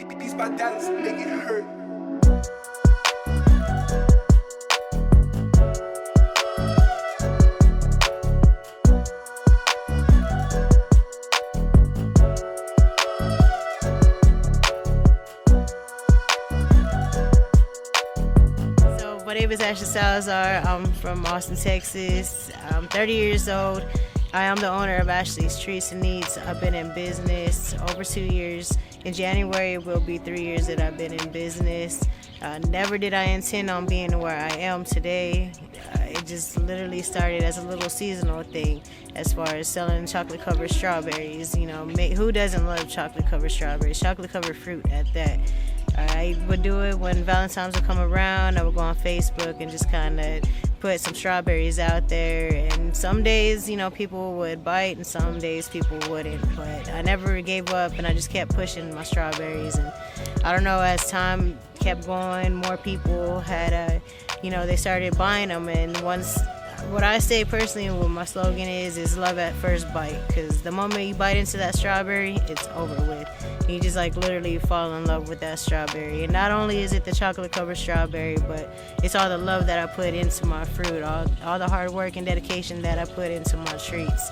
These my dollars make it hurt. My name is Ashley Salazar. I'm from Austin, Texas. I'm 30 years old. I am the owner of Ashley's Treats and Eats. I've been in business over 2 years. In January, it will be 3 years that I've been in business. Never did I intend on being where I am today. It just literally started as a little seasonal thing as far as selling chocolate-covered strawberries. You know, who doesn't love chocolate-covered strawberries? Chocolate-covered fruit at that. I would do it when Valentine's would come around. I would go on Facebook and just kind of put some strawberries out there. And some days, you know, people would bite and some days people wouldn't. But I never gave up and I just kept pushing my strawberries. And I don't know, as time kept going, more people had, they started buying them. And what I say personally, what my slogan is love at first bite. Because the moment you bite into that strawberry, it's over with. You just literally fall in love with that strawberry. And not only is it the chocolate covered strawberry, but it's all the love that I put into my fruit, all the hard work and dedication that I put into my treats.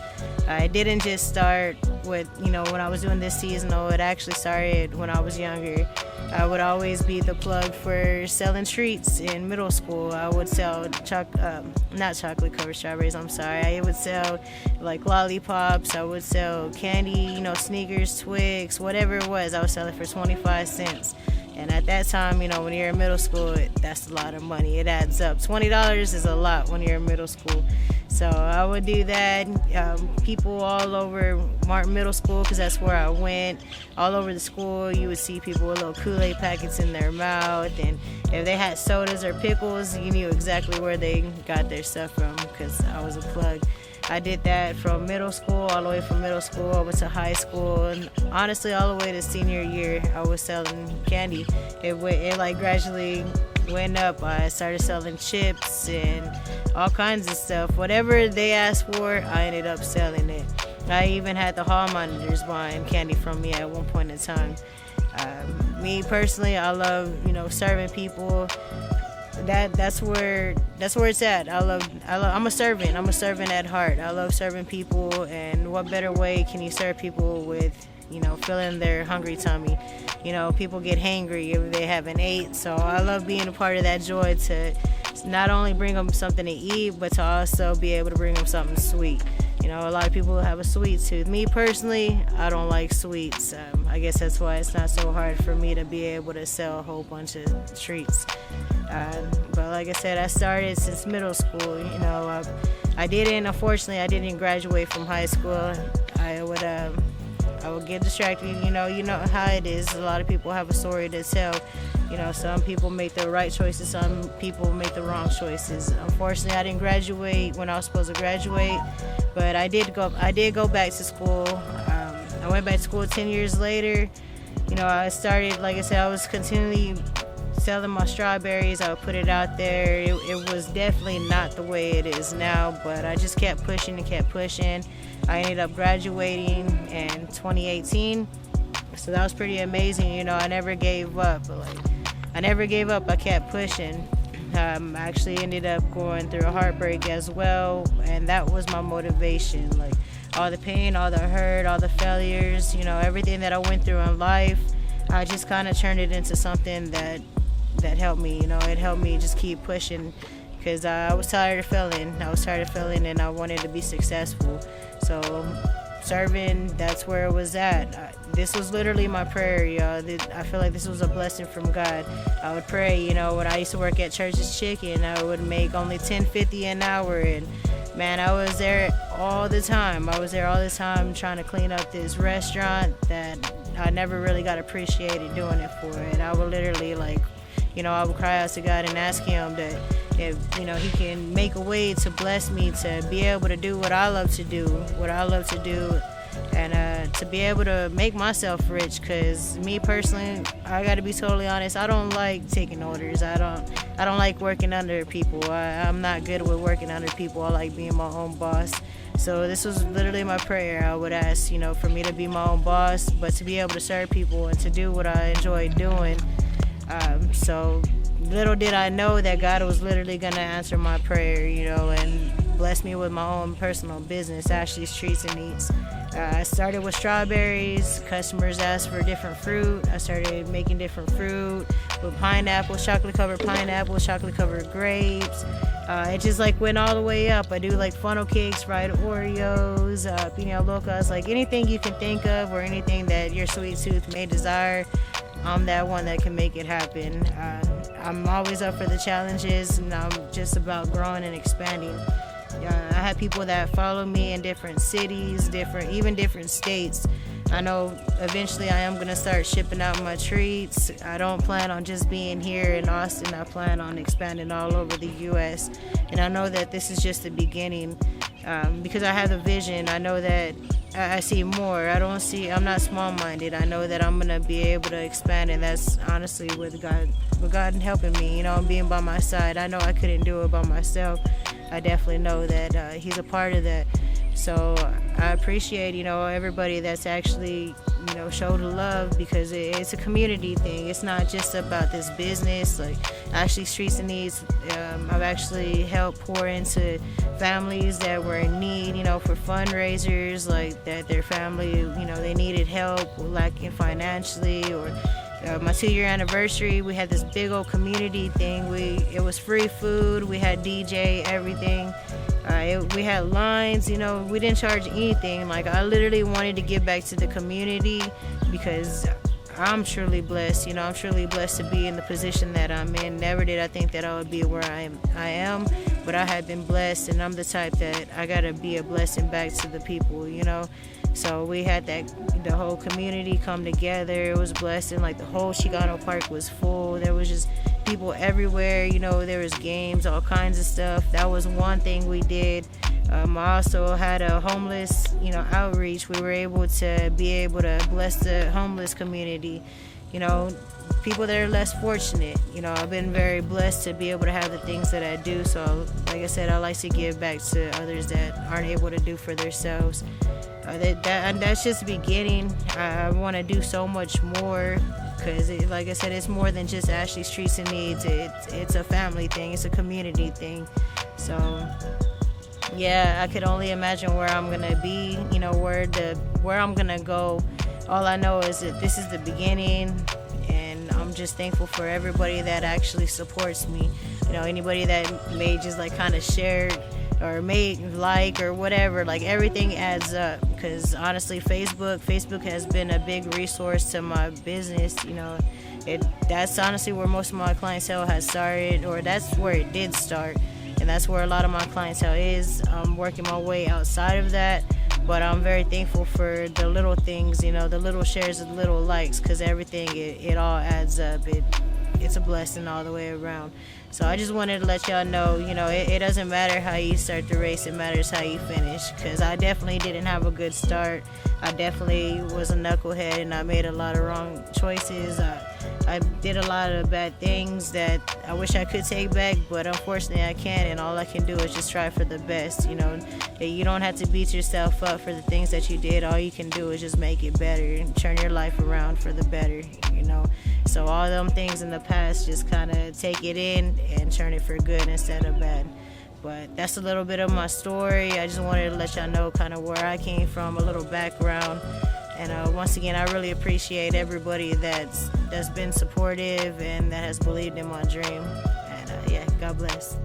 I didn't just start with, when I was doing this seasonal. It actually started when I was younger. I would always be the plug for selling treats in middle school. I would sell not chocolate covered strawberries, I'm sorry. I would sell lollipops. I would sell candy, Snickers, Twix, whatever it was. I would sell it for 25 cents. And at that time, when you're in middle school, that's a lot of money. It adds up. $20 is a lot when you're in middle school. So I would do that. People all over Martin Middle School, because that's where I went, all over the school, you would see people with little Kool-Aid packets in their mouth. And if they had sodas or pickles, you knew exactly where they got their stuff from, because I was a plug. I did that from middle school, all the way from middle school over to high school, and honestly all the way to senior year I was selling candy. It gradually went up. I started selling chips and all kinds of stuff. Whatever they asked for, I ended up selling it. I even had the hall monitors buying candy from me at one point in time. Me personally, I love serving people. That's where it's at. I'm a servant. I'm a servant at heart. I love serving people, and what better way can you serve people with, filling their hungry tummy? People get hangry if they haven't ate. So I love being a part of that joy, to not only bring them something to eat, but to also be able to bring them something sweet. A lot of people have a sweet tooth. Me personally, I don't like sweets. I guess that's why it's not so hard for me to be able to sell a whole bunch of treats. But like I said, I started since middle school. Unfortunately, I didn't graduate from high school. I would get distracted. You know how it is. A lot of people have a story to tell. Some people make the right choices, some people make the wrong choices. Unfortunately, I didn't graduate when I was supposed to graduate, but I did go back to school. I went back to school 10 years later. I started, like I said, I was continually selling my strawberries. I would put it out there. It was definitely not the way it is now, but I just kept pushing and kept pushing. I ended up graduating in 2018, so that was pretty amazing. I never gave up. I kept pushing. I actually ended up going through a heartbreak as well, and that was my motivation. All the pain, all the hurt, all the failures, everything that I went through in life, I just kind of turned it into something that helped me. It helped me just keep pushing, because I was tired of failing. And I wanted to be successful. So serving, that's where it was at. This was literally my prayer, y'all. I feel like this was a blessing from God. I would pray, when I used to work at Church's Chicken, I would make only $10.50 an hour, and man, I was there all the time. Trying to clean up this restaurant that I never really got appreciated doing it for. And I would literally I would cry out to God and ask Him that if He can make a way to bless me to be able to do what I love to do, and to be able to make myself rich. Because me personally, I got to be totally honest, I don't like taking orders. I don't like working under people. I'm not good with working under people. I like being my own boss. So this was literally my prayer. I would ask, for me to be my own boss, but to be able to serve people and to do what I enjoy doing. So little did I know that God was literally going to answer my prayer, and bless me with my own personal business, Ashley's Treats and Eats. I started with strawberries. Customers asked for different fruit. I started making different fruit with pineapples, chocolate-covered pineapples, chocolate-covered grapes. It just went all the way up. I do funnel cakes, fried Oreos, piña locas, anything you can think of or anything that your sweet tooth may desire. I'm that one that can make it happen. I'm always up for the challenges, and I'm just about growing and expanding. I have people that follow me in different cities, even different states. I know eventually I am going to start shipping out my treats. I don't plan on just being here in Austin. I plan on expanding all over the U.S. And I know that this is just the beginning because I have the vision. I know that I see more. I'm not small-minded. I know that I'm going to be able to expand, and that's honestly with God helping me, being by my side. I know I couldn't do it by myself. I definitely know that He's a part of that. So I appreciate, everybody that's actually, showed love, because it's a community thing. It's not just about this business. Actually, Streets and Needs, I've actually helped pour into families that were in need, for fundraisers, that their family, they needed help, lacking financially, or my 2-year anniversary, we had this big old community thing. It was free food. We had DJ, everything. We had lines. We didn't charge anything. I literally wanted to give back to the community because I'm truly blessed. I'm truly blessed to be in the position that I'm in. Never did I think that I would be where I am, but I have been blessed, and I'm the type that I gotta be a blessing back to the people. So we had the whole community come together. It was a blessing. The whole Chicano Park was full. There was just people everywhere. There was games, all kinds of stuff. That was one thing we did. I also had a homeless, outreach. We were able to bless the homeless community. People that are less fortunate. I've been very blessed to be able to have the things that I do. So, like I said, I like to give back to others that aren't able to do for themselves. That's just the beginning. I want to do so much more because, like I said, it's more than just Ashley's Treats and Needs. It's a family thing. It's a community thing. So, yeah, I could only imagine where I'm gonna be. Where I'm gonna go. All I know is that this is the beginning, and I'm just thankful for everybody that actually supports me. Anybody that may just kind of share or may or whatever, everything adds up, because honestly Facebook has been a big resource to my business. That's honestly where most of my clientele has started, or that's where it did start, and that's where a lot of my clientele is. I'm working my way outside of that, but I'm very thankful for the little things, the little shares, the little likes, because everything, it all adds up. It's a blessing all the way around. So I just wanted to let y'all know, it doesn't matter how you start the race, it matters how you finish, because I definitely didn't have a good start. I definitely was a knucklehead, and I made a lot of wrong choices. I did a lot of bad things that I wish I could take back, but unfortunately I can't, and all I can do is just try for the best. You don't have to beat yourself up for the things that you did. All you can do is just make it better and turn your life around for the better. So all them things in the past, just kind of take it in and turn it for good instead of bad. But that's a little bit of my story. I just wanted to let y'all know kind of where I came from, a little background. And once again, I really appreciate everybody that's been supportive and that has believed in my dream. And yeah, God bless.